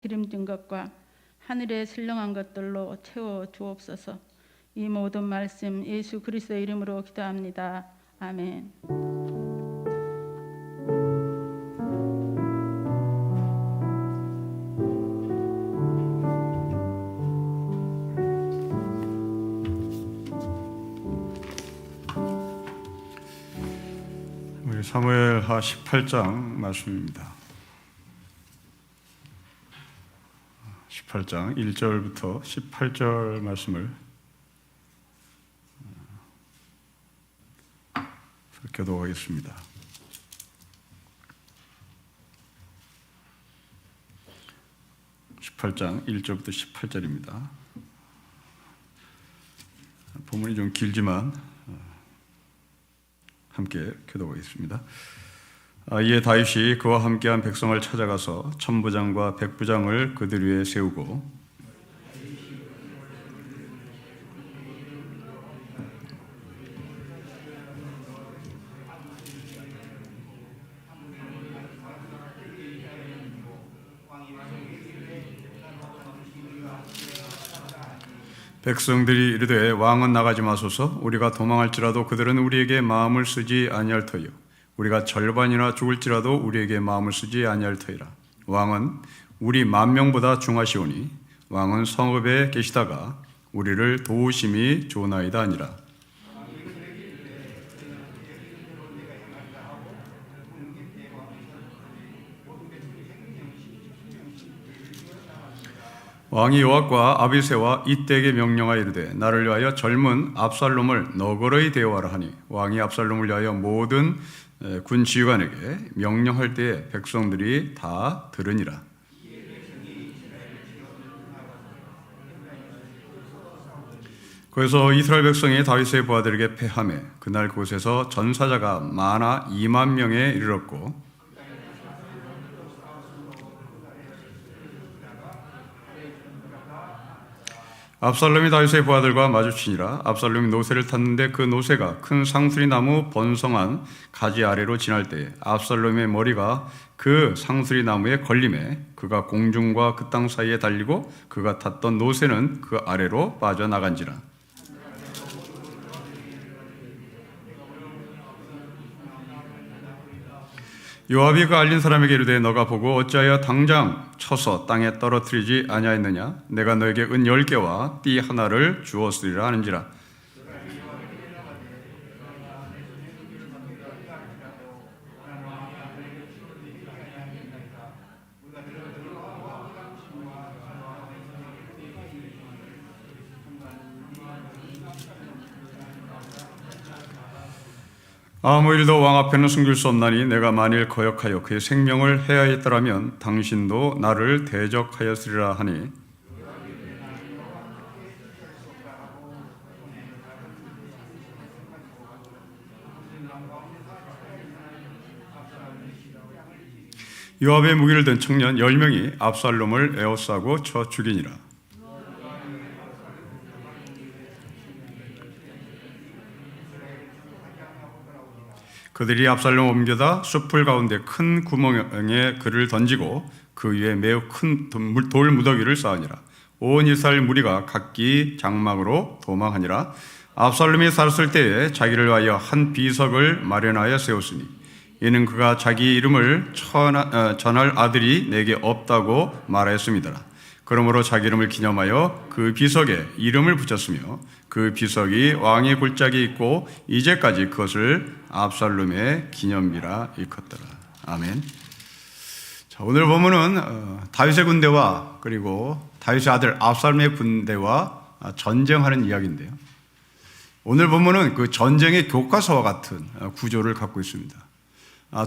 기름진 것과 하늘에 슬렁한 것들로 채워 주옵소서. 이 모든 말씀 예수 그리스도의 이름으로 기도합니다. 아멘. 우리 사무엘하 18장 말씀입니다. 18장 1절부터 18절 말씀을 교독하겠습니다. 18장 1절부터 18절입니다. 본문이 좀 길지만 함께 교독하겠습니다. 이에 다윗이 그와 함께한 백성을 찾아가서 천부장과 백부장을 그들 위에 세우고 백성들이 이르되 왕은 나가지 마소서. 우리가 도망할지라도 그들은 우리에게 마음을 쓰지 아니할 터이요 우리가 절반이나 죽을지라도 우리에게 마음을 쓰지 아니할 터이라. 왕은 우리 10,000명보다 중하시오니 왕은 성읍에 계시다가 우리를 도우심이 좋나이다 아니라. 왕이 요압과 아비새와 이때에게 명령하여 이르되 나를 위하여 젊은 압살롬을 너그러이 대우하라 하니 왕이 압살롬을 위하여 모든 군 지휘관에게 명령할 때에 백성들이 다 들으니라. 그래서 이스라엘 백성이 다윗의 부하들에게 패하매 그날 그곳에서 전사자가 많아 20,000명에 이르렀고 압살롬이 다윗의 부하들과 마주치니라. 압살롬이 노새를 탔는데 그 노새가 큰 상수리 나무 번성한 가지 아래로 지날 때에 압살롬의 머리가 그 상수리 나무에 걸림에 그가 공중과 그 땅 사이에 달리고 그가 탔던 노새는 그 아래로 빠져나간지라. 요압이 그 알린 사람에게 이르되 너가 보고 어찌하여 당장 쳐서 땅에 떨어뜨리지 아니하였느냐? 내가 너에게 은 10개와 띠 하나를 주었으리라 하는지라. 아무 일도 왕 앞에는 숨길 수 없나니 내가 만일 거역하여 그의 생명을 해하였더라면 당신도 나를 대적하였으리라 하니 요압의 무기를 든 청년 10명이 압살롬을 에워싸고 쳐 죽이니라. 그들이 압살롬을 옮겨다 숲풀 가운데 큰 구멍에 그를 던지고 그 위에 매우 큰 돌 무더기를 쌓으니라. 온 이스라엘 무리가 각기 장막으로 도망하니라. 압살롬이 살았을 때에 자기를 위하여 한 비석을 마련하여 세웠으니 이는 그가 자기 이름을 전할 아들이 내게 없다고 말하였습니다. 그러므로 자기 이름을 기념하여 그 비석에 이름을 붙였으며 그 비석이 왕의 골짜기에 있고 이제까지 그것을 압살롬의 기념비라 일컫더라. 아멘. 자, 오늘 본문은 다윗의 군대와 그리고 다윗의 아들 압살롬의 군대와 전쟁하는 이야기인데요. 오늘 본문은 그 전쟁의 교과서와 같은 구조를 갖고 있습니다.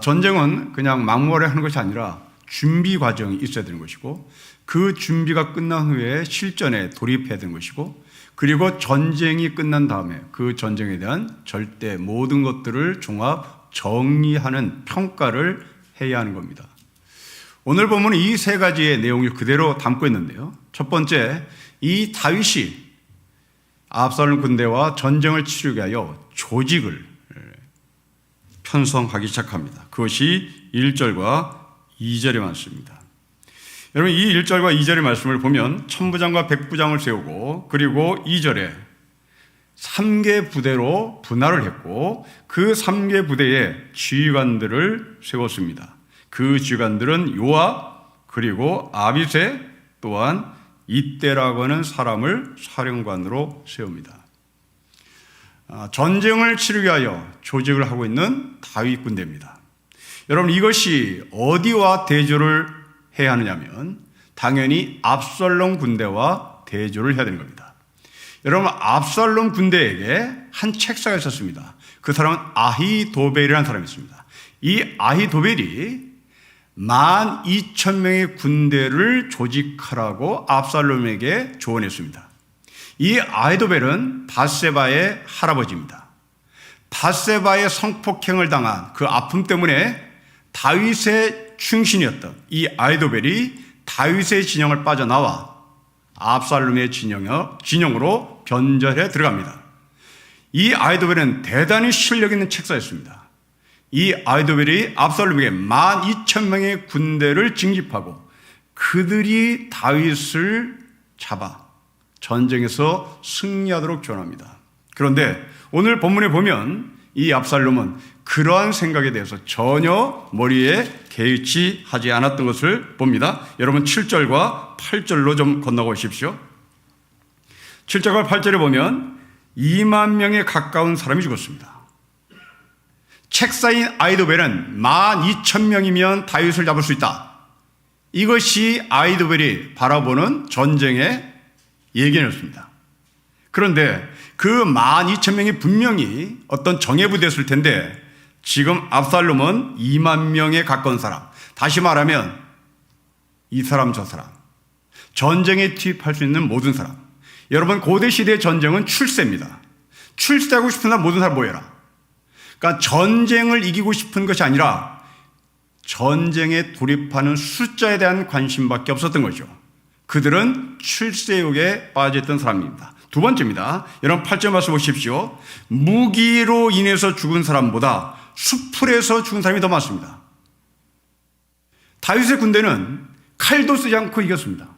전쟁은 그냥 막무가내 하는 것이 아니라 준비 과정이 있어야 되는 것이고 그 준비가 끝난 후에 실전에 돌입해야 되는 것이고 그리고 전쟁이 끝난 다음에 그 전쟁에 대한 절대 모든 것들을 종합 정리하는 평가를 해야 하는 겁니다. 오늘 보면 이 세 가지의 내용을 그대로 담고 있는데요. 첫 번째, 이 다윗이 압살롬 군대와 전쟁을 치르게 하여 조직을 편성하기 시작합니다. 그것이 1절과 2절에 많습니다. 여러분 이 1절과 2절의 말씀을 보면 천부장과 백부장을 세우고 그리고 2절에 3개 부대로 분할을 했고 그 3개 부대에 지휘관들을 세웠습니다. 그 지휘관들은 요압 그리고 아비새 또한 이때라고 하는 사람을 사령관으로 세웁니다. 전쟁을 치르기 위하여 조직을 하고 있는 다윗 군대입니다. 여러분 이것이 어디와 대조를 해야 하느냐면 당연히 압살롬 군대와 대조를 해야 되는 겁니다. 여러분 압살롬 군대에게 한 책사가 있었습니다. 그 사람은 아히도벨이라는 사람이 있습니다. 이 아히도벨이 12,000명의 군대를 조직하라고 압살롬에게 조언했습니다. 이 아히도벨은 밧세바의 할아버지입니다. 밧세바의 성폭행을 당한 그 아픔 때문에 다윗의 충신이었던 이 아히도벨이 다윗의 진영을 빠져나와 압살롬의 진영으로 변절해 들어갑니다. 이 아히도벨은 대단히 실력 있는 책사였습니다. 이 아히도벨이 압살롬에게 12,000명의 군대를 징집하고 그들이 다윗을 잡아 전쟁에서 승리하도록 조언합니다. 그런데 오늘 본문에 보면 이 압살롬은 그러한 생각에 대해서 전혀 머리에 개의치 하지 않았던 것을 봅니다. 여러분 7절과 8절로 좀 건너가 보십시오. 7절과 8절에 보면 2만 명에 가까운 사람이 죽었습니다. 책사인 아히도벨은 12,000명이면 다윗을 잡을 수 있다. 이것이 아히도벨이 바라보는 전쟁의 예견이었습니다. 그런데 그 12,000명이 분명히 어떤 정예부대였을 텐데 지금 압살롬은 2만 명에 가까운 사람, 다시 말하면 이 사람 저 사람, 전쟁에 투입할 수 있는 모든 사람. 여러분 고대 시대의 전쟁은 출세입니다. 출세하고 싶은 사람 모든 사람 모여라. 그러니까 전쟁을 이기고 싶은 것이 아니라 전쟁에 돌입하는 숫자에 대한 관심밖에 없었던 거죠. 그들은 출세욕에 빠져있던 사람입니다. 두 번째입니다. 여러분 8절 말씀 보십시오. 무기로 인해서 죽은 사람보다 수풀에서 죽은 사람이 더 많습니다. 다윗의 군대는 칼도 쓰지 않고 이겼습니다.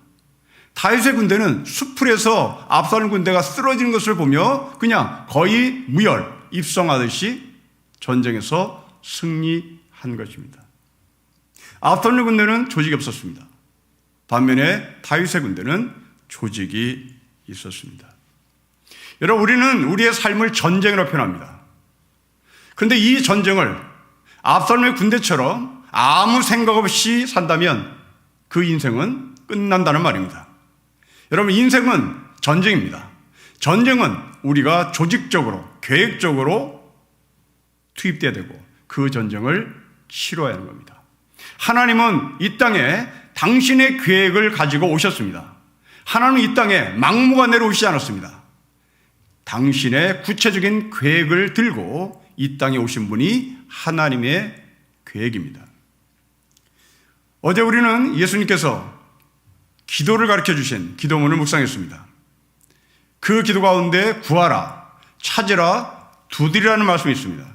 다윗의 군대는 수풀에서 압살롬 군대가 쓰러지는 것을 보며 그냥 거의 무혈, 입성하듯이 전쟁에서 승리한 것입니다. 압살롬 군대는 조직이 없었습니다. 반면에 다윗의 군대는 조직이 있었습니다. 여러분 우리는 우리의 삶을 전쟁으로 표현합니다. 그런데 이 전쟁을 압살롬의 군대처럼 아무 생각 없이 산다면 그 인생은 끝난다는 말입니다. 여러분 인생은 전쟁입니다. 전쟁은 우리가 조직적으로 계획적으로 투입돼야 되고 그 전쟁을 치러야 하는 겁니다. 하나님은 이 땅에 당신의 계획을 가지고 오셨습니다. 하나님은 이 땅에 막무가 내려오시지 않았습니다. 당신의 구체적인 계획을 들고 이 땅에 오신 분이 하나님의 계획입니다. 어제 우리는 예수님께서 기도를 가르쳐 주신 기도문을 묵상했습니다. 그 기도 가운데 구하라, 찾으라, 두드리라는 말씀이 있습니다.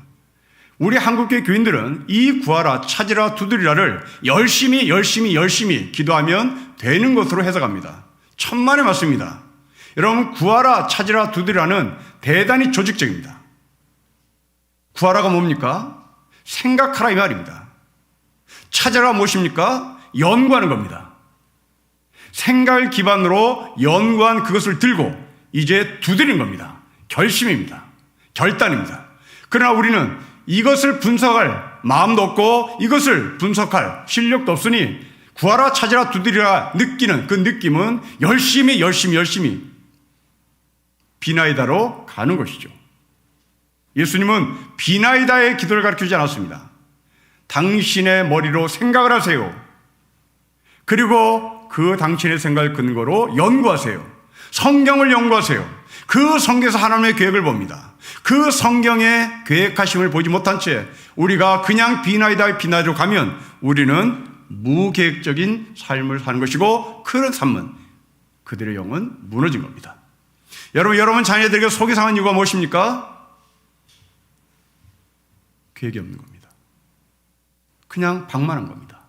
우리 한국교회 교인들은 이 구하라, 찾으라, 두드리라를 열심히 기도하면 되는 것으로 해석합니다. 천만의 말씀입니다. 여러분 구하라, 찾으라, 두드리라는 대단히 조직적입니다. 구하라가 뭡니까? 생각하라 이 말입니다. 찾으라 무엇입니까? 연구하는 겁니다. 생각을 기반으로 연구한 그것을 들고 이제 두드리는 겁니다. 결심입니다. 결단입니다. 그러나 우리는 이것을 분석할 마음도 없고 이것을 분석할 실력도 없으니 구하라, 찾으라, 두드리라 느끼는 그 느낌은 열심히 비나이다로 가는 것이죠. 예수님은 비나이다의 기도를 가르치지 않았습니다. 당신의 머리로 생각을 하세요. 그리고 그 당신의 생각을 근거로 연구하세요. 성경을 연구하세요. 그 성경에서 하나님의 계획을 봅니다. 그 성경의 계획하심을 보지 못한 채 우리가 그냥 비나이다로 가면 우리는 무계획적인 삶을 사는 것이고 그런 삶은 그들의 영은 무너진 겁니다. 여러분 자녀들에게 속이 상한 이유가 무엇입니까? 계획이 없는 겁니다. 그냥 방만한 겁니다.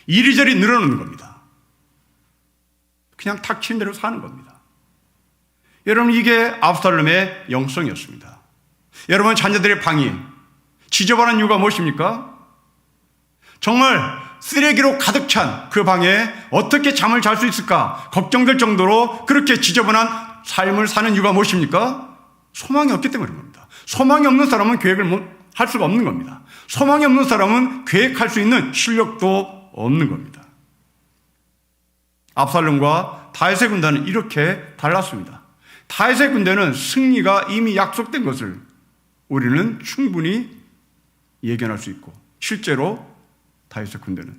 이리저리 늘어놓는 겁니다. 그냥 탁치는 대로 사는 겁니다. 여러분, 이게 압살롬의 영성이었습니다. 여러분, 자녀들의 방이 지저분한 이유가 무엇입니까? 정말 쓰레기로 가득 찬 그 방에 어떻게 잠을 잘 수 있을까 걱정될 정도로 그렇게 지저분한 삶을 사는 이유가 무엇입니까? 소망이 없기 때문인 겁니다. 소망이 없는 사람은 계획을 할 수가 없는 겁니다. 소망이 없는 사람은 계획할 수 있는 실력도 없는 겁니다. 압살롬과 다윗의 군대는 이렇게 달랐습니다. 다윗의 군대는 승리가 이미 약속된 것을 우리는 충분히 예견할 수 있고 실제로 다윗의 군대는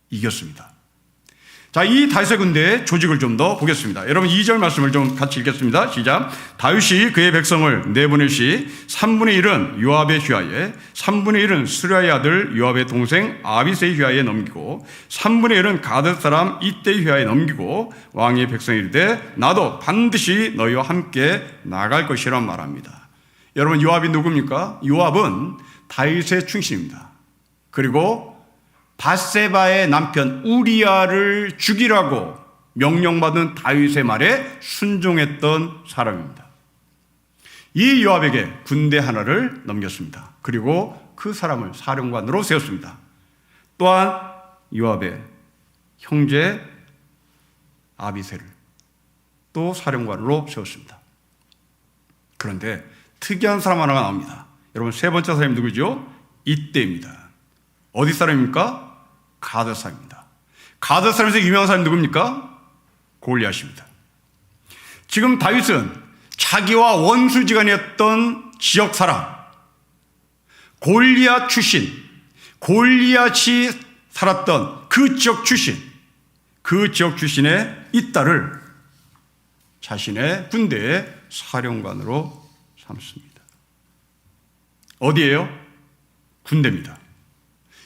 이겼습니다. 자, 이 다윗의 군대의 조직을 좀 더 보겠습니다. 여러분 2절 말씀을 좀 같이 읽겠습니다. 시작. 다윗이 그의 백성을 내보낼 시 3분의 1은 요압의 휘하에 3분의 1은 스루야의 아들 요압의 동생 아비새의 휘하에 넘기고 3분의 1은 가드 사람 이때의 휘하에 넘기고 왕의 백성이 이르되 나도 반드시 너희와 함께 나갈 것이란 말합니다. 여러분, 요압이 누굽니까? 요압은 다윗의 충신입니다. 그리고 밧세바의 남편 우리아를 죽이라고 명령받은 다윗의 말에 순종했던 사람입니다. 이 요압에게 군대 하나를 넘겼습니다. 그리고 그 사람을 사령관으로 세웠습니다. 또한 요압의 형제 아비새를 또 사령관으로 세웠습니다. 그런데 특이한 사람 하나가 나옵니다. 여러분, 세 번째 사람이 누구죠? 이때입니다. 어디 사람입니까? 가드 사람입니다. 가드 사람에서 유명한 사람이 누굽니까? 골리앗입니다. 지금 다윗은 자기와 원수지간이었던 지역 사람, 골리앗 출신, 골리앗이 살았던 그 지역 출신, 그 지역 출신의 이 딸을 자신의 군대의 사령관으로 삼습니다. 어디예요? 군대입니다.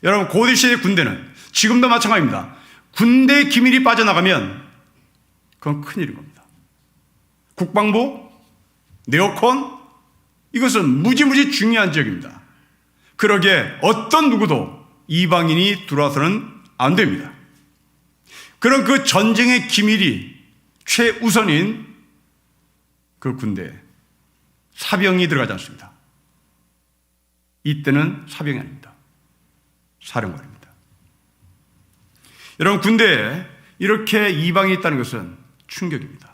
여러분, 고대 시대의 군대는 지금도 마찬가지입니다. 군대의 기밀이 빠져나가면 그건 큰일인 겁니다. 국방부, 네오콘, 이것은 무지무지 중요한 지역입니다. 그러기에 어떤 누구도 이방인이 들어와서는 안 됩니다. 그런 그 전쟁의 기밀이 최우선인 그 군대에 사병이 들어가지 않습니다. 이때는 사병이 아닙니다. 사령관입니다. 여러분, 군대에 이렇게 이방이 있다는 것은 충격입니다.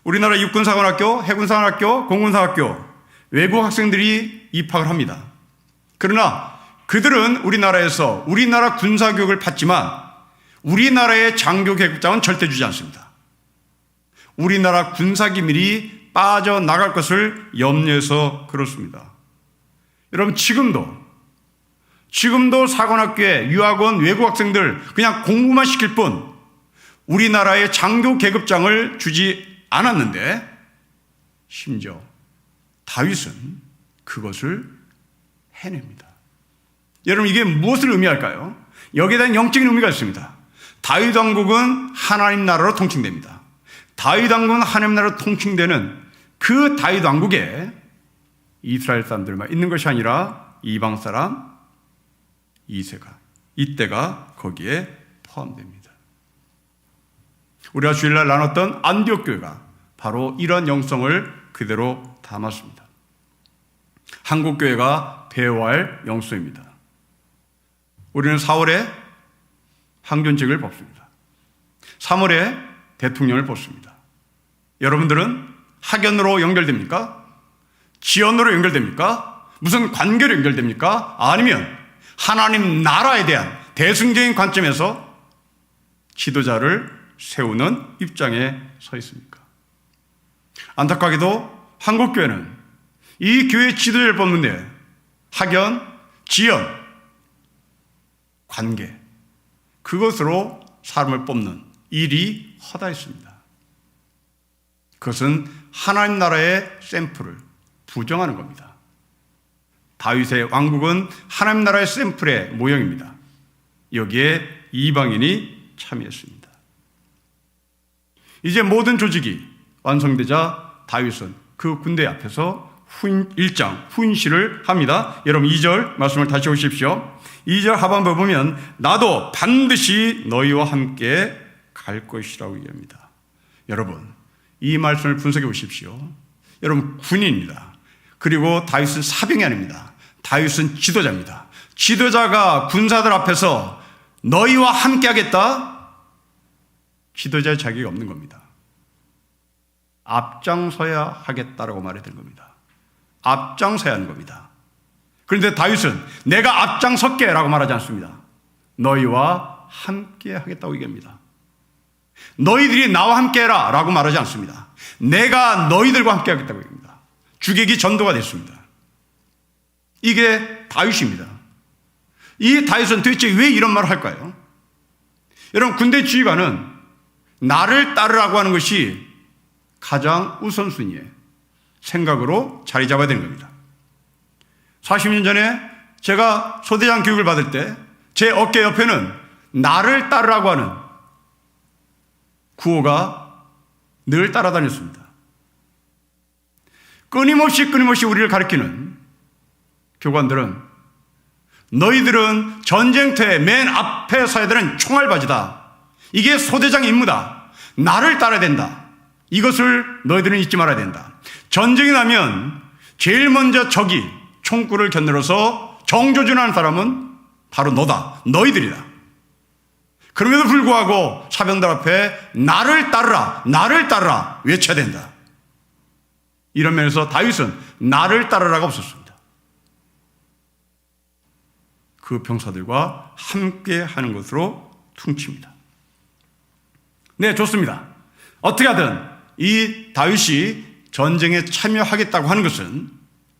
우리나라 육군사관학교, 해군사관학교, 공군사관학교 외국 학생들이 입학을 합니다. 그러나 그들은 우리나라에서 우리나라 군사교육을 받지만 우리나라의 장교 계급장은 절대 주지 않습니다. 우리나라 군사기밀이 빠져나갈 것을 염려해서 그렇습니다. 여러분, 지금도 사관학교에 유학원 외국 학생들 그냥 공부만 시킬 뿐 우리나라의 장교 계급장을 주지 않았는데 심지어 다윗은 그것을 해냅니다. 여러분, 이게 무엇을 의미할까요? 여기에 대한 영적인 의미가 있습니다. 다윗 왕국은 하나님 나라로 통칭됩니다. 다윗 왕국은 하나님 나라로 통칭되는 그 다윗 왕국에 이스라엘 사람들만 있는 것이 아니라 이방 사람 이때가 거기에 포함됩니다. 우리가 주일날 나눴던 안디옥 교회가 바로 이런 영성을 그대로 담았습니다. 한국 교회가 배워할 영성입니다. 우리는 4월에 항존직을 뽑습니다. 3월에 대통령을 뽑습니다. 여러분들은 학연으로 연결됩니까? 지연으로 연결됩니까? 무슨 관계로 연결됩니까? 아니면 하나님 나라에 대한 대승적인 관점에서 지도자를 세우는 입장에 서 있습니까? 안타깝게도 한국교회는 이 교회 지도자를 뽑는데 학연, 지연, 관계, 그것으로 사람을 뽑는 일이 허다했습니다. 그것은 하나님 나라의 샘플을 부정하는 겁니다. 다윗의 왕국은 하나님 나라의 샘플의 모형입니다. 여기에 이방인이 참여했습니다. 이제 모든 조직이 완성되자 다윗은 그 군대 앞에서 훈시를 합니다. 여러분 2절 말씀을 다시 보십시오. 2절 하반부 보면 나도 반드시 너희와 함께 갈 것이라고 얘기합니다. 여러분, 이 말씀을 분석해 보십시오. 여러분, 군인입니다. 그리고 다윗은 사병이 아닙니다. 다윗은 지도자입니다. 지도자가 군사들 앞에서 너희와 함께 하겠다? 지도자의 자격이 없는 겁니다. 앞장서야 하겠다라고 말해야 되는 겁니다. 앞장서야 하는 겁니다. 그런데 다윗은 내가 앞장설게 라고 말하지 않습니다. 너희와 함께 하겠다고 얘기합니다. 너희들이 나와 함께 해라 라고 말하지 않습니다. 내가 너희들과 함께 하겠다고 얘기합니다. 주객이 전도가 됐습니다. 이게 다윗입니다. 이 다윗은 도대체 왜 이런 말을 할까요? 여러분, 군대 지휘관은 나를 따르라고 하는 것이 가장 우선순위의 생각으로 자리 잡아야 되는 겁니다. 40년 전에 제가 소대장 교육을 받을 때 제 어깨 옆에는 나를 따르라고 하는 구호가 늘 따라다녔습니다. 끊임없이 우리를 가르치는 교관들은 너희들은 전쟁터의 맨 앞에 서야 되는 총알바지다. 이게 소대장의 임무다. 나를 따라야 된다. 이것을 너희들은 잊지 말아야 된다. 전쟁이 나면 제일 먼저 적이 총구를 겨누러서 정조준하는 사람은 바로 너다. 너희들이다. 그럼에도 불구하고 사병들 앞에 나를 따르라, 나를 따르라 외쳐야 된다. 이런 면에서 다윗은 나를 따르라가 없었습니다. 그 병사들과 함께 하는 것으로 퉁칩니다. 네, 좋습니다. 어떻게 하든 이 다윗이 전쟁에 참여하겠다고 하는 것은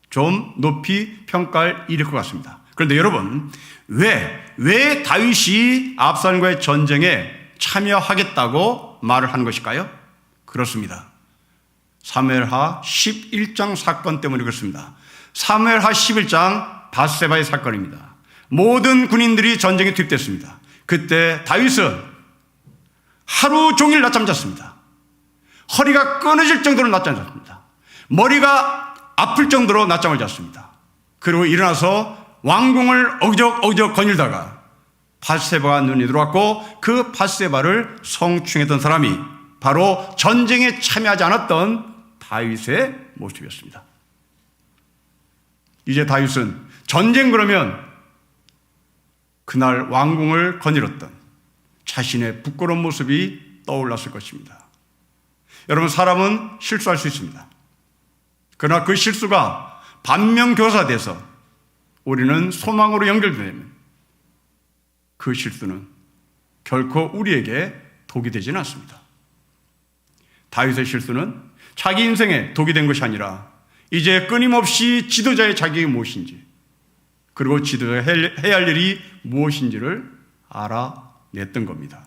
좀 높이 평가할 일일 것 같습니다. 그런데 여러분, 왜 다윗이 압살롬과의 전쟁에 참여하겠다고 말을 하는 것일까요? 그렇습니다. 사무엘하 11장 사건 때문에 그렇습니다. 사무엘하 11장 밧세바의 사건입니다. 모든 군인들이 전쟁에 투입됐습니다. 그때 다윗은 하루 종일 낮잠 잤습니다. 허리가 끊어질 정도로 낮잠 잤습니다. 머리가 아플 정도로 낮잠을 잤습니다. 그리고 일어나서 왕궁을 어기적 거닐다가 밧세바가 눈이 들어왔고 그 밧세바를 성추행했던 사람이 바로 전쟁에 참여하지 않았던 다윗의 모습이었습니다. 이제 다윗은 전쟁 그러면 그날 왕궁을 거닐었던 자신의 부끄러운 모습이 떠올랐을 것입니다. 여러분, 사람은 실수할 수 있습니다. 그러나 그 실수가 반면교사돼서 우리는 소망으로 연결되면 그 실수는 결코 우리에게 독이 되지는 않습니다. 다윗의 실수는 자기 인생에 독이 된 것이 아니라 이제 끊임없이 지도자의 자격이 무엇인지, 그리고 지도자가 해야 할 일이 무엇인지를 알아냈던 겁니다.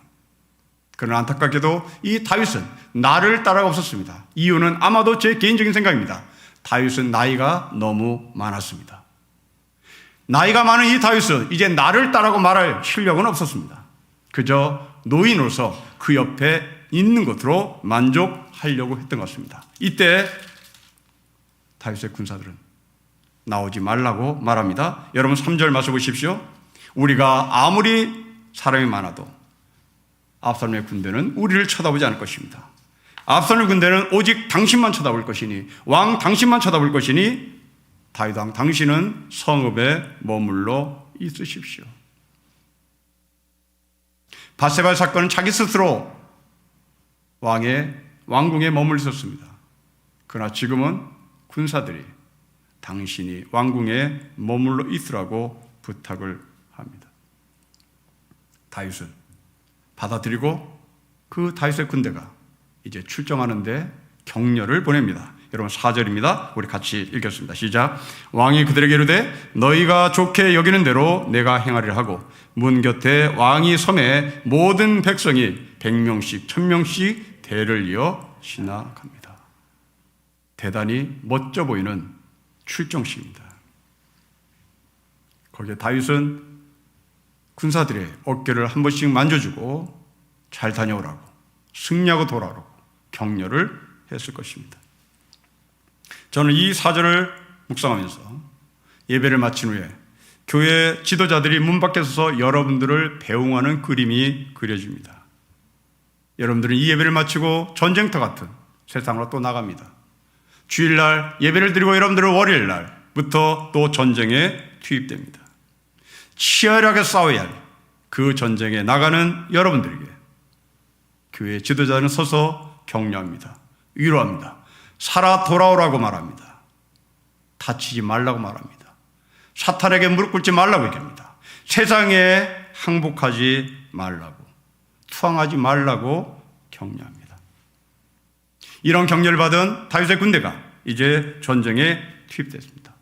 그러나 안타깝게도 이 다윗은 나를 따라가 없었습니다. 이유는 아마도 제 개인적인 생각입니다. 다윗은 나이가 너무 많았습니다. 나이가 많은 이 다윗은 이제 나를 따라고 말할 실력은 없었습니다. 그저 노인으로서 그 옆에 있는 것으로 만족하려고 했던 것 같습니다. 이때 다윗의 군사들은 나오지 말라고 말합니다. 여러분 3절 말씀 보십시오. 우리가 아무리 사람이 많아도 압살롬의 군대는 우리를 쳐다보지 않을 것입니다. 압살롬의 군대는 오직 당신만 쳐다볼 것이니, 왕 당신만 쳐다볼 것이니 다윗 왕 당신은 성읍에 머물러 있으십시오. 밧세바의 사건은 자기 스스로 왕궁에 머물러 있었습니다. 그러나 지금은 군사들이 당신이 왕궁에 머물러 있으라고 부탁을 합니다. 다윗은 받아들이고 그 다윗의 군대가 이제 출정하는데 격려를 보냅니다. 여러분 4절입니다. 우리 같이 읽겠습니다. 시작. 왕이 그들에게 이르되 너희가 좋게 여기는 대로 내가 행하리라 하고 문 곁에 왕이 섬에 모든 백성이 100명씩 1000명씩 대를 이어 지나갑니다. 대단히 멋져 보이는 출정식입니다. 거기에 다윗은 군사들의 어깨를 한 번씩 만져주고 잘 다녀오라고, 승리하고 돌아오라고 격려를 했을 것입니다. 저는 이 4절을 묵상하면서 예배를 마친 후에 교회 지도자들이 문 밖에 서서 여러분들을 배웅하는 그림이 그려집니다. 여러분들은 이 예배를 마치고 전쟁터 같은 세상으로 또 나갑니다. 주일날 예배를 드리고 여러분들은 월요일날부터 또 전쟁에 투입됩니다. 치열하게 싸워야 할 그 전쟁에 나가는 여러분들에게 교회 지도자는 서서 격려합니다. 위로합니다. 살아 돌아오라고 말합니다. 다치지 말라고 말합니다. 사탄에게 무릎 꿇지 말라고 얘기합니다. 세상에 항복하지 말라고, 투항하지 말라고 격려합니다. 이런 격려를 받은 다윗의 군대가 이제 전쟁에 투입됐습니다.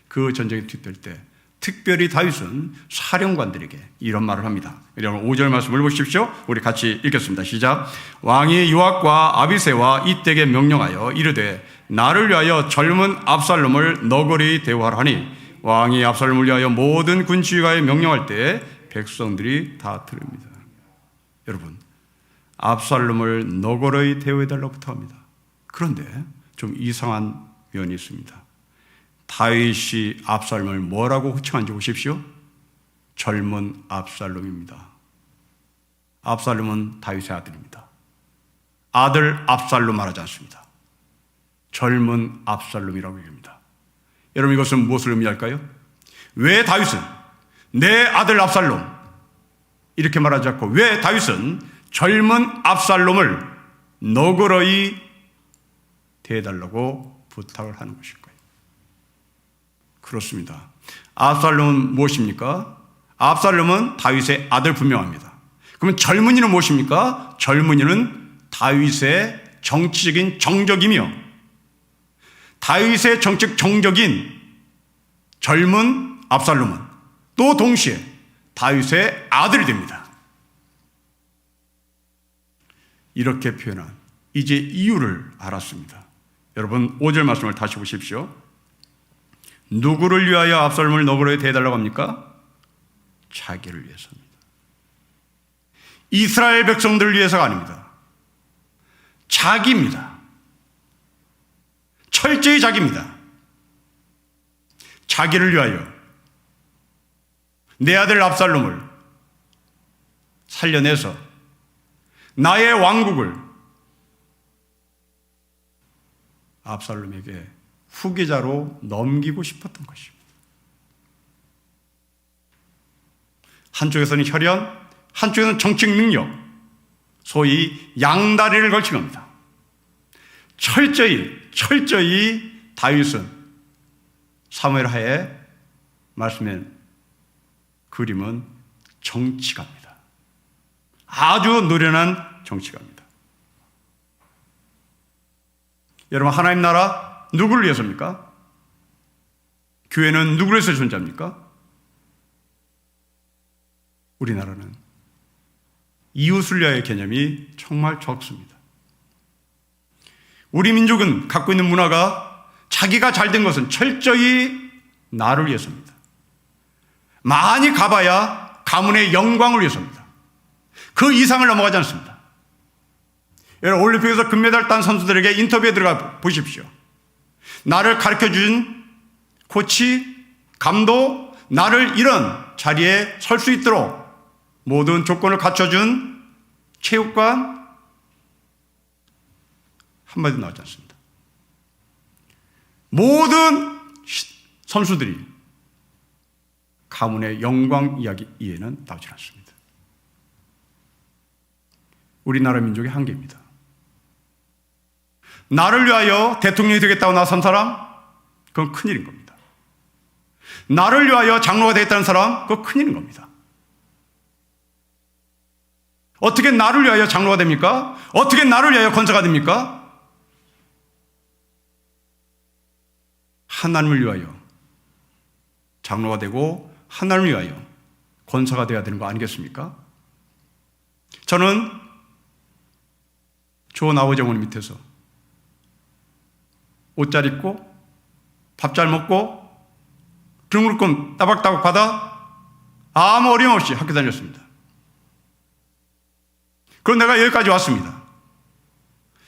그 전쟁에 투입될 때 특별히 다윗은 사령관들에게 이런 말을 합니다. 여러분 5절 말씀을 보십시오. 우리 같이 읽겠습니다. 시작. 왕이 요압과 아비새와 이때에게 명령하여 이르되 나를 위하여 젊은 압살롬을 너거리 대우하라 하니 왕이 압살롬을 위하여 모든 군지휘관에 명령할 때 백성들이 다 들읍니다. 여러분, 압살롬을 너거리 대우해달라고 부탁합니다. 그런데 좀 이상한 면이 있습니다. 다윗이 압살롬을 뭐라고 호칭한지 보십시오. 젊은 압살롬입니다. 압살롬은 다윗의 아들입니다. 아들 압살롬 말하지 않습니다. 젊은 압살롬이라고 얘기합니다. 여러분, 이것은 무엇을 의미할까요? 왜 다윗은 내 아들 압살롬 이렇게 말하지 않고 왜 다윗은 젊은 압살롬을 너그러이 대해달라고 부탁을 하는 것일까요? 그렇습니다. 압살롬은 무엇입니까? 압살롬은 다윗의 아들 분명합니다. 그러면 젊은이는 무엇입니까? 젊은이는 다윗의 정치적인 정적이며 다윗의 정치적 정적인 젊은 압살롬은 또 동시에 다윗의 아들이 됩니다. 이렇게 표현한 이제 이유를 알았습니다. 여러분 5절 말씀을 다시 보십시오. 누구를 위하여 압살롬을 너그러이 대해달라고 합니까? 자기를 위해서입니다. 이스라엘 백성들을 위해서가 아닙니다. 자기입니다. 철저히 자기입니다. 자기를 위하여 내 아들 압살롬을 살려내서 나의 왕국을 압살롬에게 후계자로 넘기고 싶었던 것입니다. 한쪽에서는 혈연, 한쪽에서는 정치적 능력, 소위 양다리를 걸친 겁니다. 철저히 다윗은 사무엘 하에 말씀한 그림은 정치가입니다. 아주 노련한 정치가입니다. 여러분, 하나님 나라 누구를 위해서입니까? 교회는 누구를 위해서 존재합니까? 우리나라는 이웃을 위하여의 개념이 정말 적습니다. 우리 민족은 갖고 있는 문화가 자기가 잘된 것은 철저히 나를 위해서입니다. 많이 가봐야 가문의 영광을 위해서입니다. 그 이상을 넘어가지 않습니다. 여러분, 올림픽에서 금메달 딴 선수들에게 인터뷰에 들어가 보십시오. 나를 가르쳐준 코치, 감독, 나를 이런 자리에 설 수 있도록 모든 조건을 갖춰준 체육관, 한마디도 나오지 않습니다. 모든 선수들이 가문의 영광 이야기 이해는 나오지 않습니다. 우리나라 민족의 한계입니다. 나를 위하여 대통령이 되겠다고 나선 사람, 그건 큰일인 겁니다. 나를 위하여 장로가 되겠다는 사람, 그건 큰일인 겁니다. 어떻게 나를 위하여 장로가 됩니까? 어떻게 나를 위하여 권사가 됩니까? 하나님을 위하여 장로가 되고 하나님을 위하여 권사가 되어야 되는 거 아니겠습니까? 저는 좋은 아버지 어머니 밑에서 옷 잘 입고 밥 잘 먹고 등록금 따박따박 받아 아무 어려움 없이 학교 다녔습니다. 그럼 내가 여기까지 왔습니다.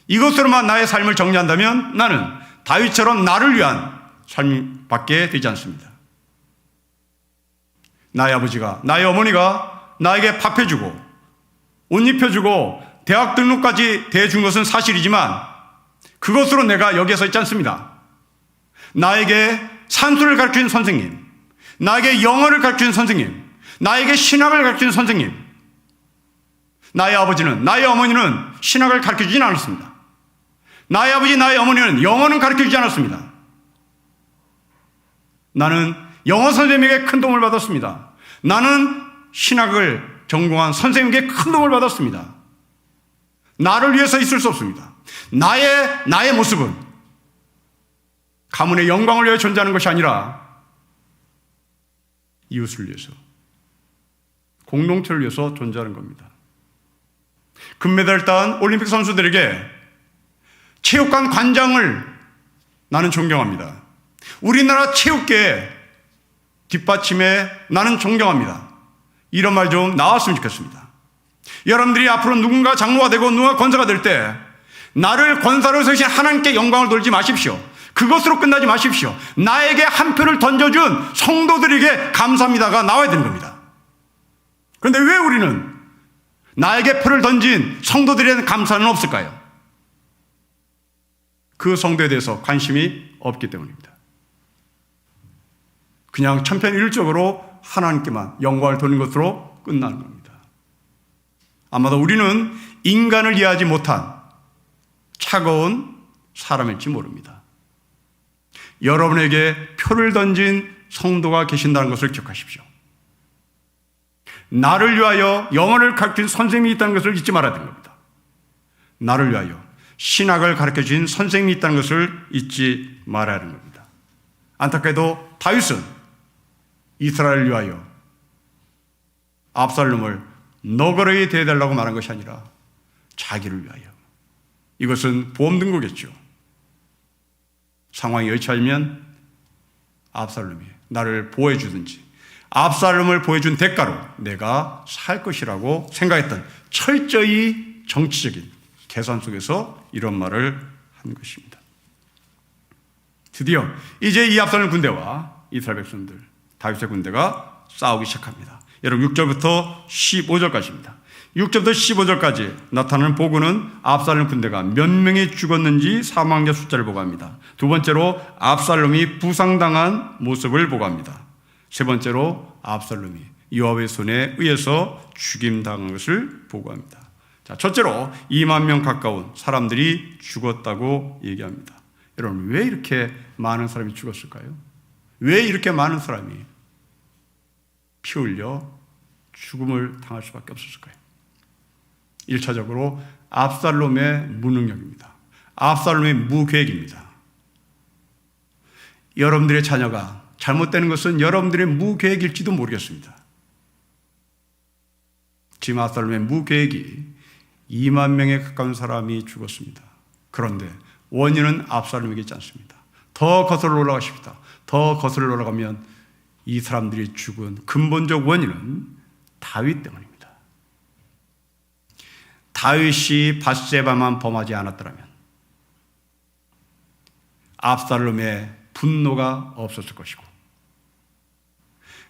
이것으로만 나의 삶을 정리한다면 나는 다윗처럼 나를 위한 삶밖에 되지 않습니다. 나의 아버지가, 나의 어머니가 나에게 밥 해주고 옷 입혀주고 대학 등록까지 대준 것은 사실이지만 그것으로 내가 여기에 서 있지 않습니다. 나에게 산수를 가르치는 선생님, 나에게 영어를 가르치는 선생님, 나에게 신학을 가르치는 선생님, 나의 아버지는, 나의 어머니는 신학을 가르쳐주진 않았습니다. 나의 아버지, 나의 어머니는 영어는 가르쳐주지 않았습니다. 나는 영어 선생님에게 큰 도움을 받았습니다. 나는 신학을 전공한 선생님에게 큰 도움을 받았습니다. 나를 위해서 있을 수 없습니다. 나의 모습은 가문의 영광을 위해 존재하는 것이 아니라 이웃을 위해서, 공동체를 위해서 존재하는 겁니다. 금메달을 딴 올림픽 선수들에게 체육관 관장을 나는 존경합니다. 우리나라 체육계의 뒷받침에 나는 존경합니다. 이런 말 좀 나왔으면 좋겠습니다. 여러분들이 앞으로 누군가 장로가 되고 누군가 권사가 될 때 나를 권사로 세우신 하나님께 영광을 돌리지 마십시오. 그것으로 끝나지 마십시오. 나에게 한 표를 던져준 성도들에게 감사합니다가 나와야 되는 겁니다. 그런데 왜 우리는 나에게 표를 던진 성도들에 대한 감사는 없을까요? 그 성도에 대해서 관심이 없기 때문입니다. 그냥 천편일률적으로 하나님께만 영광을 돌리는 것으로 끝나는 겁니다. 아마도 우리는 인간을 이해하지 못한 차가운 사람일지 모릅니다. 여러분에게 표를 던진 성도가 계신다는 것을 기억하십시오. 나를 위하여 영어를 가르친 선생님이 있다는 것을 잊지 말아야 되는 겁니다. 나를 위하여 신학을 가르쳐준 선생님이 있다는 것을 잊지 말아야 하는 겁니다. 안타깝게도 다윗은 이스라엘을 위하여 압살롬을 너그러이 대해달라고 말한 것이 아니라 자기를 위하여. 이것은 보험 등고겠죠. 상황이 여의치 않으면 압살롬이 나를 보호해 주든지 압살롬을 보여준 대가로 내가 살 것이라고 생각했던 철저히 정치적인 계산 속에서 이런 말을 한 것입니다. 드디어 이제 이 압살롬 군대와 이스라엘 백성들, 다윗의 군대가 싸우기 시작합니다. 여러분 6절부터 15절까지입니다. 6절부터 15절까지 나타나는 보고는 압살롬 군대가 몇 명이 죽었는지 사망자 숫자를 보고합니다. 두 번째로 압살롬이 부상당한 모습을 보고합니다. 세 번째로 압살롬이 요압의 손에 의해서 죽임당한 것을 보고합니다. 자, 첫째로 2만 명 가까운 사람들이 죽었다고 얘기합니다. 여러분 왜 이렇게 많은 사람이 죽었을까요? 왜 이렇게 많은 사람이 피 흘려 죽음을 당할 수밖에 없었을까요? 1차적으로 압살롬의 무능력입니다. 압살롬의 무계획입니다. 여러분들의 자녀가 잘못되는 것은 여러분들의 무계획일지도 모르겠습니다. 지금 압살롬의 무계획이 2만 명에 가까운 사람이 죽었습니다. 그런데 원인은 압살롬에게 있지 않습니다. 더 거슬러 올라가십니다. 더 거슬러 올라가면 이 사람들이 죽은 근본적 원인은 다윗 때문입니다. 다윗이 밧세바만 범하지 않았더라면 압살롬의 분노가 없었을 것이고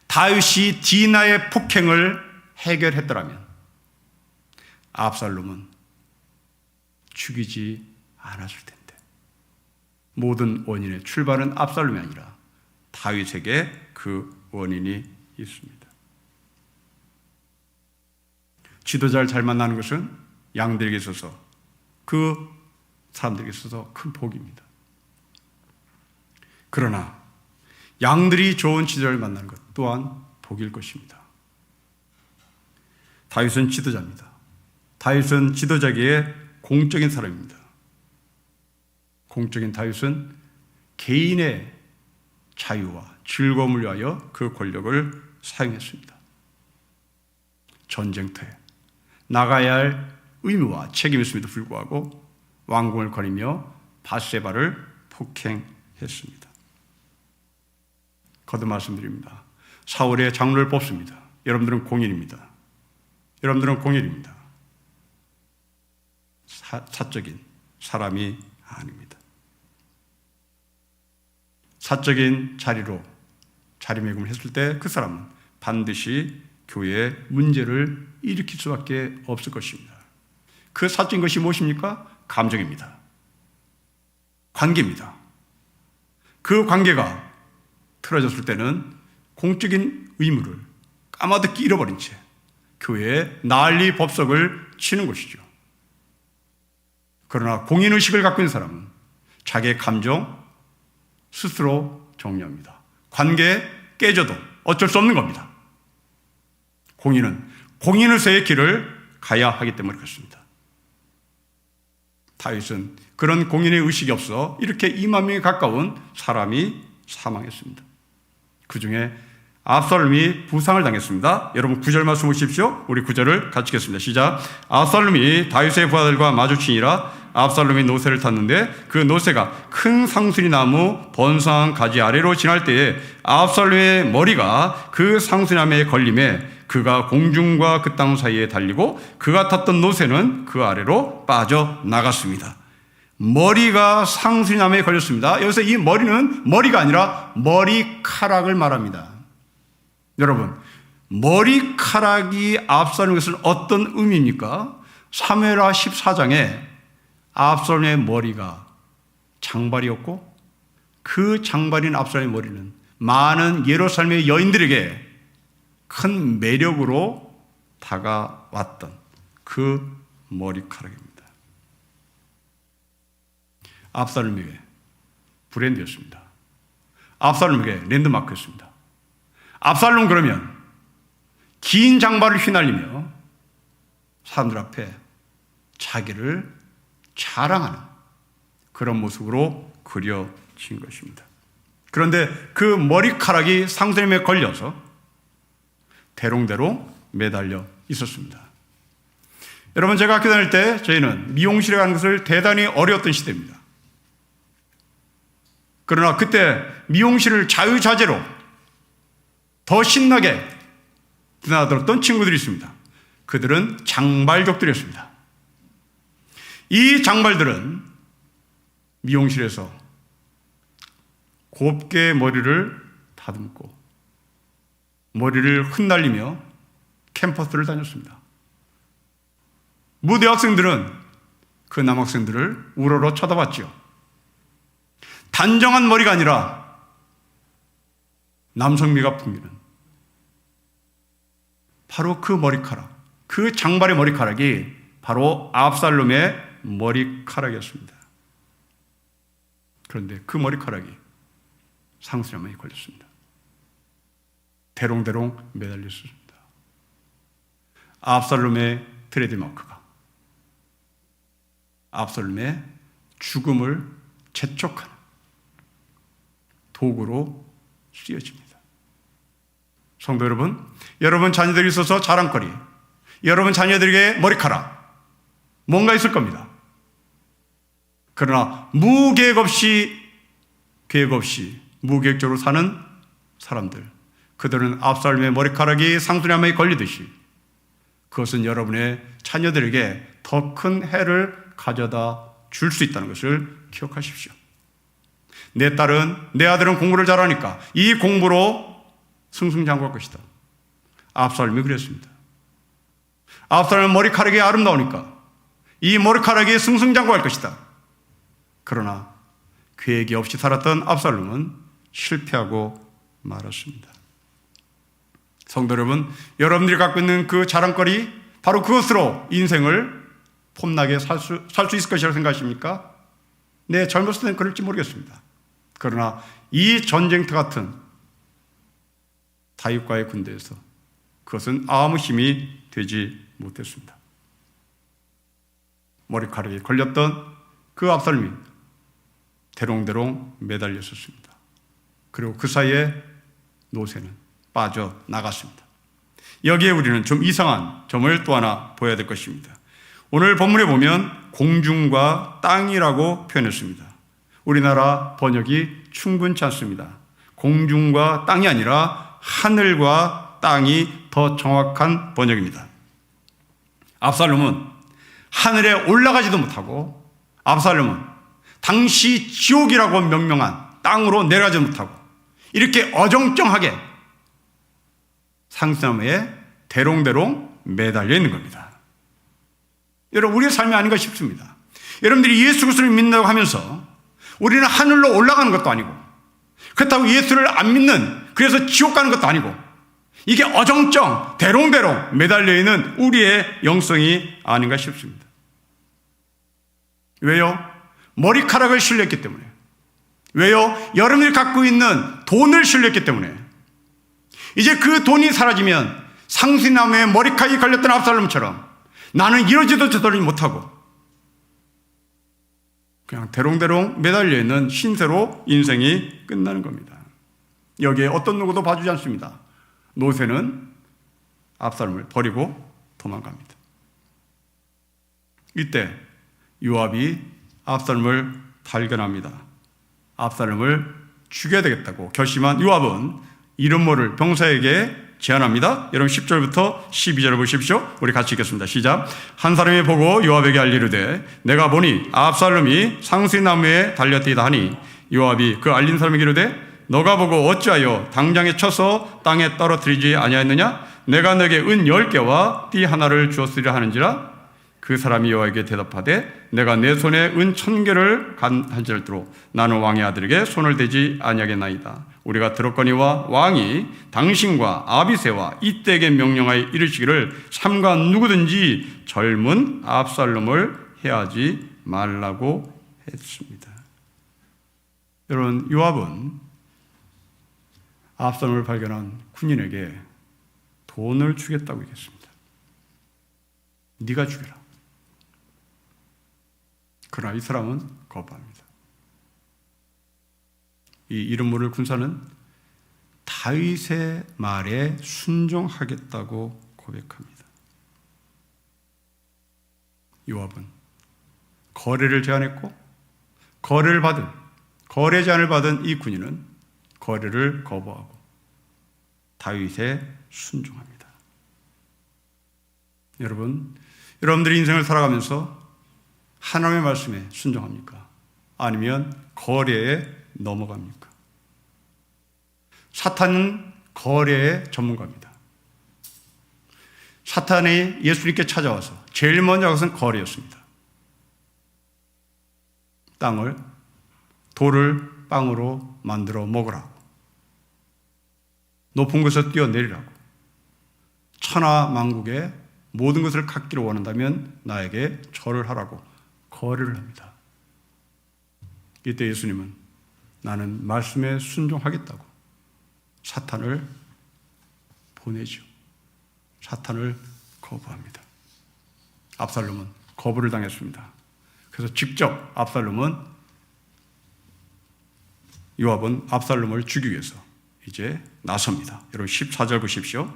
다윗이 디나의 폭행을 해결했더라면 압살롬은 죽이지 않았을 텐데 모든 원인의 출발은 압살롬이 아니라 다윗에게 그 원인이 있습니다. 지도자를 잘 만나는 것은 양들에게 있어서 그 사람들에게 있어서 큰 복입니다. 그러나 양들이 좋은 지도자를 만나는 것 또한 복일 것입니다. 다윗은 지도자입니다. 다윗은 지도자계의 공적인 사람입니다. 공적인 다윗은 개인의 자유와 즐거움을 위하여 그 권력을 사용했습니다. 전쟁터에 나가야 할 의무와 책임이 있음에도 불구하고 왕궁을 거니며 밧세바를 폭행했습니다. 거듭 말씀드립니다. 사울의 장로를 뽑습니다. 여러분들은 공인입니다. 여러분들은 공인입니다. 사적인 사람이 아닙니다. 사적인 자리로 자리매김을 했을 때 그 사람은 반드시 교회에 문제를 일으킬 수밖에 없을 것입니다. 그 사적인 것이 무엇입니까? 감정입니다. 관계입니다. 그 관계가 틀어졌을 때는 공적인 의무를 까마득히 잃어버린 채 교회에 난리 법석을 치는 것이죠. 그러나 공인의식을 갖고 있는 사람은 자기의 감정 스스로 정리합니다. 관계에 깨져도 어쩔 수 없는 겁니다. 공인은 공인으로서의 길을 가야 하기 때문에 그렇습니다. 다윗은 그런 공인의 의식이 없어 이렇게 2만 명에 가까운 사람이 사망했습니다. 그 중에 압살롬이 부상을 당했습니다. 여러분 9절 말씀 보십시오. 우리 9절을 같이 읽겠습니다. 시작. 압살롬이 다윗의 부하들과 마주치니라. 압살롬이 노새를 탔는데 그 노새가 큰 상수리 나무 번성한 가지 아래로 지날 때에 압살롬의 머리가 그 상수리 나무에 걸림에 그가 공중과 그 땅 사이에 달리고 그가 탔던 노새는 그 아래로 빠져나갔습니다. 머리가 상수리 나무에 걸렸습니다. 여기서 이 머리는 머리가 아니라 머리카락을 말합니다. 여러분, 머리카락이 압살롬의 것은 어떤 의미입니까? 사무엘하 14장에 압살롬의 머리가 장발이었고 그 장발인 압살롬의 머리는 많은 예루살렘의 여인들에게 큰 매력으로 다가왔던 그 머리카락입니다. 압살롬에게 브랜드였습니다. 압살롬에게 랜드마크였습니다. 압살롬 그러면 긴 장발을 휘날리며 사람들 앞에 자기를 자랑하는 그런 모습으로 그려진 것입니다. 그런데 그 머리카락이 상수림에 걸려서 대롱대롱 매달려 있었습니다. 여러분, 제가 학교 다닐 때 저희는 미용실에 가는 것을 대단히 어려웠던 시대입니다. 그러나 그때 미용실을 자유자재로 더 신나게 드나들었던 친구들이 있습니다. 그들은 장발족들이었습니다. 이 장발들은 미용실에서 곱게 머리를 다듬고 머리를 흩날리며 캠퍼스를 다녔습니다. 무대 학생들은 그 남학생들을 우러러 쳐다봤죠. 단정한 머리가 아니라 남성미가 풍기는 바로 그 머리카락, 그 장발의 머리카락이 바로 압살롬의 머리카락이었습니다. 그런데 그 머리카락이 상수리나무에 걸렸습니다. 대롱대롱 매달렸습니다. 압살롬의 트레이드마크가 압살롬의 죽음을 재촉하는 도구로 쓰여집니다. 성도 여러분, 여러분 자녀들이 있어서 자랑거리, 여러분 자녀들에게 머리카락, 뭔가 있을 겁니다. 그러나 무계획 없이, 계획 없이 무계획적으로 사는 사람들, 그들은 압살롬의 머리카락이 상수리나무에 걸리듯이 그것은 여러분의 자녀들에게 더 큰 해를 가져다 줄 수 있다는 것을 기억하십시오. 내 아들은 공부를 잘하니까 이 공부로 승승장구할 것이다. 압살롬이 그랬습니다. 압살롬의 머리카락이 아름다우니까 이 머리카락이 승승장구할 것이다. 그러나 계획이 없이 살았던 압살롬은 실패하고 말았습니다. 성도 여러분, 여러분들이 갖고 있는 그 자랑거리, 바로 그것으로 인생을 폼나게 살 수 있을 것이라고 생각하십니까? 네, 젊었을 때는 그럴지 모르겠습니다. 그러나 이 전쟁터 같은 다윗과의 군대에서 그것은 아무 힘이 되지 못했습니다. 머리카락에 걸렸던 그 압살롬이 대롱대롱 매달려 있었습니다. 그리고 그 사이에 노새는 빠져나갔습니다. 여기에 우리는 좀 이상한 점을 또 하나 보여야 될 것입니다. 오늘 본문에 보면 공중과 땅이라고 표현했습니다. 우리나라 번역이 충분치 않습니다. 공중과 땅이 아니라 하늘과 땅이 더 정확한 번역입니다. 압살롬은 하늘에 올라가지도 못하고, 압살롬은 당시 지옥이라고 명명한 땅으로 내려가지 못하고 이렇게 어정쩡하게 상수나무에 대롱대롱 매달려 있는 겁니다. 여러분, 우리의 삶이 아닌가 싶습니다. 여러분들이 예수 그리스도를 믿는다고 하면서 우리는 하늘로 올라가는 것도 아니고, 그렇다고 예수를 안 믿는, 그래서 지옥 가는 것도 아니고, 이게 어정쩡 대롱대롱 매달려 있는 우리의 영성이 아닌가 싶습니다. 왜요? 머리카락을 신렸기 때문에. 왜요? 여러분들이 갖고 있는 돈을 신렸기 때문에. 이제 그 돈이 사라지면 상수나무에 머리카락이 걸렸던 압살롬처럼 나는 이러지도 저러지 못하고 그냥 대롱대롱 매달려 있는 신세로 인생이 끝나는 겁니다. 여기에 어떤 누구도 봐주지 않습니다. 노새는 압살롬을 버리고 도망갑니다. 이때 요압이 압살롬을 발견합니다. 압살롬을 죽여야 되겠다고 결심한 요압은 이름 모를 병사에게 제안합니다. 여러분 10절부터 12절을 보십시오. 우리 같이 읽겠습니다. 시작. 한 사람이 보고 요압에게 알리르되 내가 보니 압살롬이 상수의 나무에 달렸더이다 하니 요압이 그 알린 사람에게 이르되 너가 보고 어찌하여 당장에 쳐서 땅에 떨어뜨리지 아니하였느냐? 내가 너에게 은 10개와 띠 하나를 주었으리라 하는지라. 그 사람이 요압에게 대답하되 내가 내 손에 은 1000개를 간할지라도 나는 왕의 아들에게 손을 대지 아니하겠나이다. 우리가 들었거니와 왕이 당신과 아비새와 이때에게 명령하여 이르시기를 삼가 누구든지 젊은 압살롬을 해하지 말라고 했습니다. 여러분, 요압은 압살롬을 발견한 군인에게 돈을 주겠다고 얘기했습니다. 네가 죽여라. 그러나 이 사람은 거부합니다. 이 이름 모를 군사는 다윗의 말에 순종하겠다고 고백합니다. 요압은 거래를 제안했고 거래 제안을 받은 이 군인은 거래를 거부하고 다윗에 순종합니다. 여러분들이 인생을 살아가면서 하나님의 말씀에 순종합니까? 아니면 거래에 넘어갑니까? 사탄은 거래의 전문가입니다. 사탄이 예수님께 찾아와서 제일 먼저 한 것은 거래였습니다. 돌을 빵으로 만들어 먹으라고, 높은 곳에서 뛰어내리라고, 천하만국의 모든 것을 갖기를 원한다면 나에게 절을 하라고 거래를 합니다. 이때 예수님은 나는 말씀에 순종하겠다고 사탄을 보내죠. 사탄을 거부합니다. 압살롬은 거부를 당했습니다. 그래서 직접 요압은 압살롬을 죽이기 위해서 이제 나섭니다. 여러분 14절 보십시오.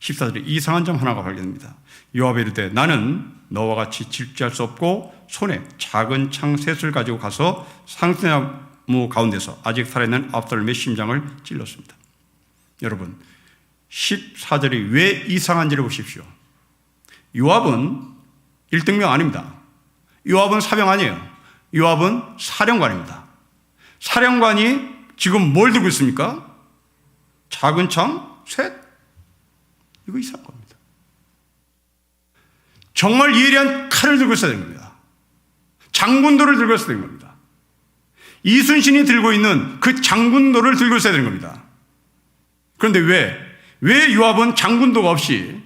14절에 이상한 점 하나가 발견됩니다. 요압이 이르되 나는 너와 같이 질주할 수 없고 손에 작은 창 셋을 가지고 가서 상수나무 가운데서 아직 살아있는 압살롬의 심장을 찔렀습니다. 여러분 14절이 왜 이상한지를 보십시오. 요압은 1등병 아닙니다. 요압은 사병 아니에요. 요압은 사령관입니다. 사령관이 지금 뭘 들고 있습니까? 작은 창 셋? 이거 이상한 겁니다. 정말 예리한 칼을 들고 있어야 되는 겁니다. 장군도를 들고 있어야 되는 겁니다. 이순신이 들고 있는 그 장군도를 들고 있어야 되는 겁니다. 그런데 왜 요압은 장군도가 없이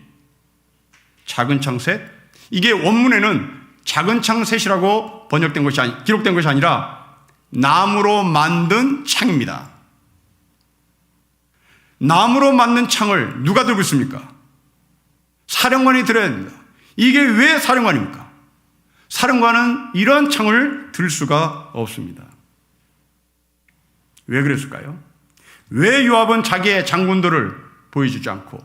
작은 창 셋? 이게 원문에는 작은 창 셋이라고 기록된 것이 아니라 나무로 만든 창입니다. 나무로 만든 창을 누가 들고 있습니까? 사령관이 들어야 됩니다. 이게 왜 사령관입니까? 사령관은 이런 창을 들 수가 없습니다. 왜 그랬을까요? 왜 요압은 자기의 장군도를 보여주지 않고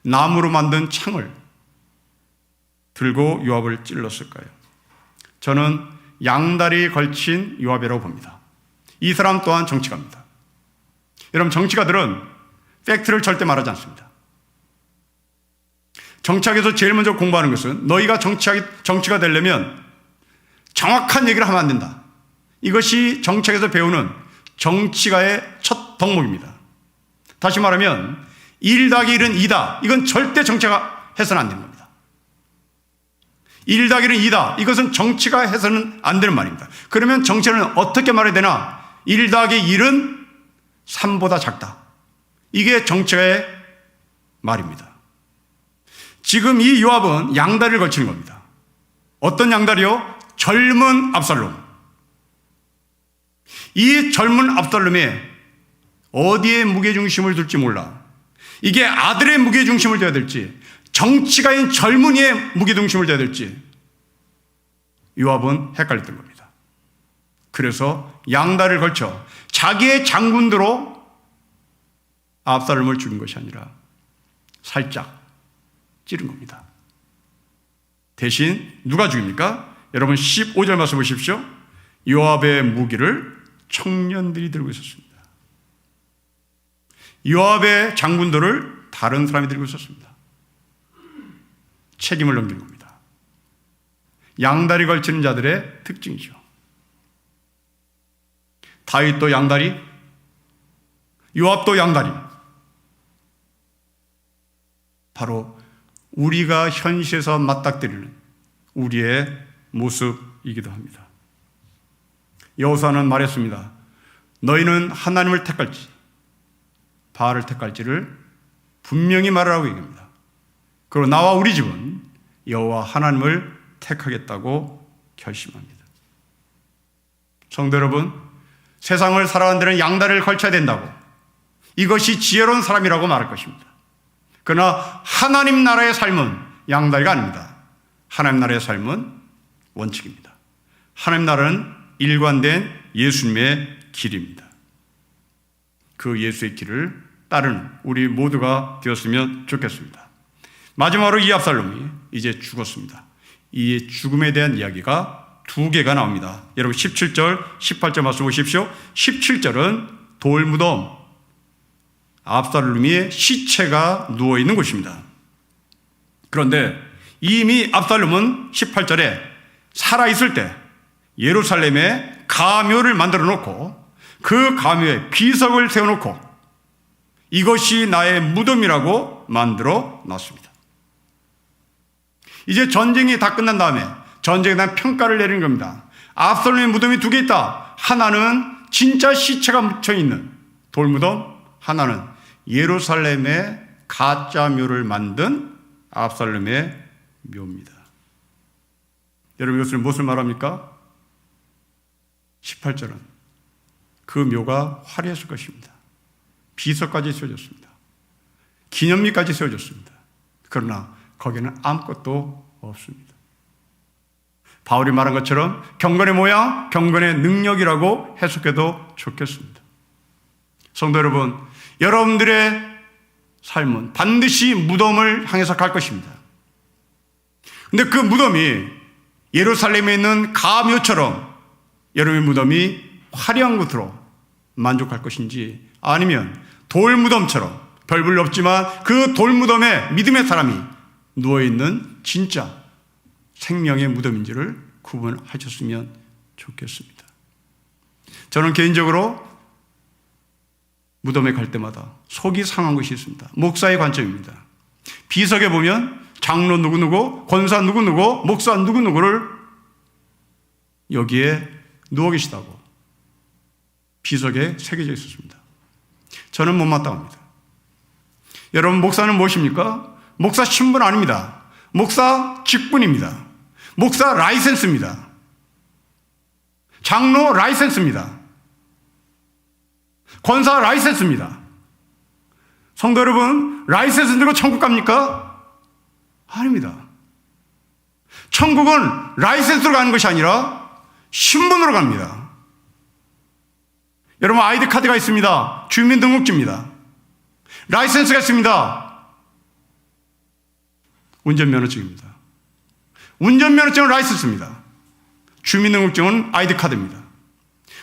나무로 만든 창을 들고 요압을 찔렀을까요? 저는 양다리 걸친 요압이라고 봅니다. 이 사람 또한 정치가입니다. 여러분, 정치가들은 팩트를 절대 말하지 않습니다. 정치학에서 제일 먼저 공부하는 것은 너희가 정치가 되려면 정확한 얘기를 하면 안 된다. 이것이 정치학에서 배우는 정치가의 첫 덕목입니다. 다시 말하면 1 더하기 1은 2다. 이건 절대 정치가 해서는 안 되는 겁니다. 1 더하기는 2다. 이것은 정치가 해서는 안 되는 말입니다. 그러면 정치는 어떻게 말해야 되나? 1 더하기 1은 3보다 작다. 이게 정치의 말입니다. 지금 이 요압은 양다리를 걸치는 겁니다. 어떤 양다리요? 젊은 압살롬. 이 젊은 압살롬이 어디에 무게중심을 둘지 몰라. 이게 아들의 무게중심을 둬야 될지, 정치가인 젊은이의 무게중심을 둬야 될지 요압은 헷갈렸던 겁니다. 그래서 양다리를 걸쳐 자기의 장군으로 압살롬을 죽인 것이 아니라 살짝 찌른 겁니다. 대신 누가 죽입니까? 여러분 15절 말씀 보십시오. 요압의 무기를 청년들이 들고 있었습니다. 요압의 장군들을 다른 사람이 들고 있었습니다. 책임을 넘기는 겁니다. 양다리 걸치는 자들의 특징이죠. 다윗도 양다리, 요압도 양다리. 바로 우리가 현실에서 맞닥뜨리는 우리의 모습이기도 합니다. 여호수아는 말했습니다. 너희는 하나님을 택할지 바알을 택할지를 분명히 말하라고 얘기합니다. 그리고 나와 우리 집은 여호와 하나님을 택하겠다고 결심합니다. 성도 여러분, 세상을 살아가는 데는 양다리를 걸쳐야 된다고, 이것이 지혜로운 사람이라고 말할 것입니다. 그러나 하나님 나라의 삶은 양다리가 아닙니다. 하나님 나라의 삶은 원칙입니다. 하나님 나라는 일관된 예수님의 길입니다. 그 예수의 길을 따르는 우리 모두가 되었으면 좋겠습니다. 마지막으로 이 압살롬이 이제 죽었습니다. 이 죽음에 대한 이야기가 두 개가 나옵니다. 여러분 17절, 18절 말씀 보십시오. 17절은 돌무덤, 압살롬의 시체가 누워있는 곳입니다. 그런데 이미 압살롬은 18절에 살아있을 때 예루살렘에 가묘를 만들어 놓고 그 가묘에 비석을 세워놓고 이것이 나의 무덤이라고 만들어 놨습니다. 이제 전쟁이 다 끝난 다음에 전쟁에 대한 평가를 내리는 겁니다. 압살롬의 무덤이 두 개 있다. 하나는 진짜 시체가 묻혀있는 돌무덤, 하나는 예루살렘에 가짜 묘를 만든 압살롬의 묘입니다. 여러분 이것을 무엇을 말합니까? 18절은 그 묘가 화려했을 것입니다. 비석까지 세워졌습니다. 기념비까지 세워졌습니다. 그러나 거기에는 아무것도 없습니다. 바울이 말한 것처럼 경건의 모양, 경건의 능력이라고 해석해도 좋겠습니다. 성도 여러분, 여러분들의 삶은 반드시 무덤을 향해서 갈 것입니다. 근데 그 무덤이 예루살렘에 있는 가묘처럼 여러분의 무덤이 화려한 곳으로 만족할 것인지, 아니면 돌무덤처럼 별볼 없지만 그 돌무덤에 믿음의 사람이 누워있는 진짜 생명의 무덤인지를 구분하셨으면 좋겠습니다. 저는 개인적으로 무덤에 갈 때마다 속이 상한 것이 있습니다. 목사의 관점입니다. 비석에 보면 장로 누구누구, 권사 누구누구, 목사 누구누구를 여기에 누워 계시다고 비석에 새겨져 있었습니다. 저는 못마땅합니다. 여러분, 목사는 무엇입니까? 목사 신분 아닙니다. 목사 직분입니다. 목사 라이센스입니다. 장로 라이센스입니다. 권사 라이센스입니다. 성도 여러분, 라이센스 들고 천국 갑니까? 아닙니다. 천국은 라이센스로 가는 것이 아니라 신분으로 갑니다. 여러분, 아이디 카드가 있습니다. 주민등록지입니다. 라이센스가 있습니다. 운전면허증입니다. 운전면허증은 라이센스입니다. 주민등록증은 아이디 카드입니다.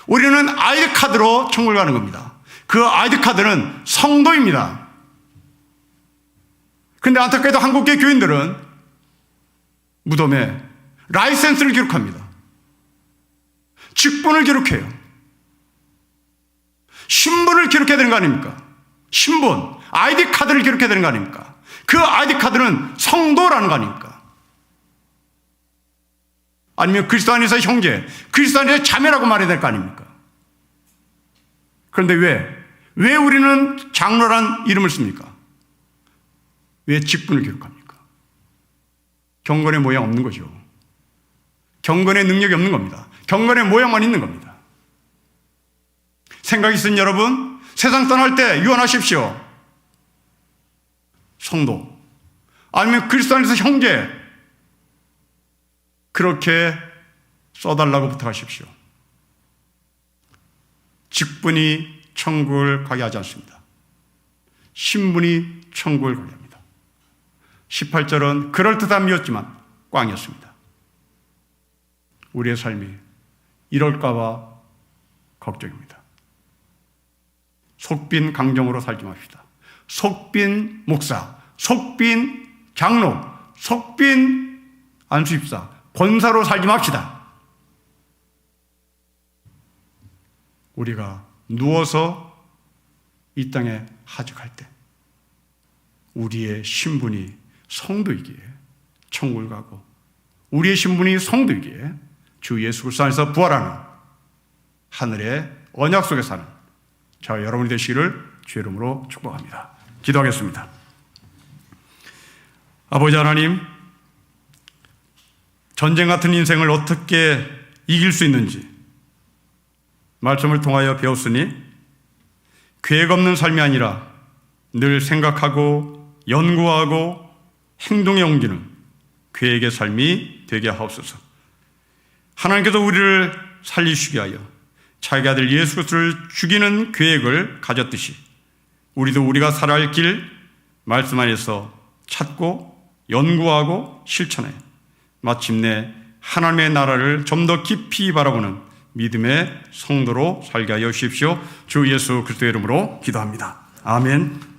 우리는 아이디 카드로 천국을 가는 겁니다. 그 아이디 카드는 성도입니다. 그런데 안타깝게도 한국계 교인들은 무덤에 라이센스를 기록합니다. 직분을 기록해요. 신분을 기록해야 되는 거 아닙니까? 신분, 아이디 카드를 기록해야 되는 거 아닙니까? 그 아이디 카드는 성도라는 거 아닙니까? 아니면 그리스도 안에서 형제, 그리스도 안에서 자매라고 말해야 될 거 아닙니까? 그런데 왜 우리는 장로란 이름을 씁니까? 왜 직분을 기록합니까? 경건의 모양 없는 거죠. 경건의 능력이 없는 겁니다. 경건의 모양만 있는 겁니다. 생각 있으신 여러분, 세상 떠날 때 유언하십시오. 성도, 아니면 그리스도 안에서 형제, 그렇게 써달라고 부탁하십시오. 직분이 천국을 가게 하지 않습니다. 신분이 천국을 가게 합니다. 18절은 그럴듯함이었지만 꽝이었습니다. 우리의 삶이 이럴까 봐 걱정입니다. 속빈 강정으로 살지 맙시다. 속빈 목사, 속빈 장로, 속빈 안수집사, 권사로 살지 맙시다. 우리가 누워서 이 땅에 하직할 때 우리의 신분이 성도이기에 천국을 가고, 우리의 신분이 성도이기에 주 예수 그리스도 안에서 부활하는 하늘의 언약 속에 사는 저와 여러분이 되시기를 주의 이름으로 축복합니다. 기도하겠습니다. 아버지 하나님, 전쟁 같은 인생을 어떻게 이길 수 있는지 말씀을 통하여 배웠으니, 계획 없는 삶이 아니라 늘 생각하고 연구하고 행동에 옮기는 계획의 삶이 되게 하옵소서. 하나님께서 우리를 살리시게 하여 자기 아들 예수 그리스도를 죽이는 계획을 가졌듯이 우리도 우리가 살아야 할 길 말씀 안에서 찾고 연구하고 실천해 마침내 하나님의 나라를 좀 더 깊이 바라보는 믿음의 성도로 살게 하여 주십시오. 주 예수 그리스도의 이름으로 기도합니다. 아멘.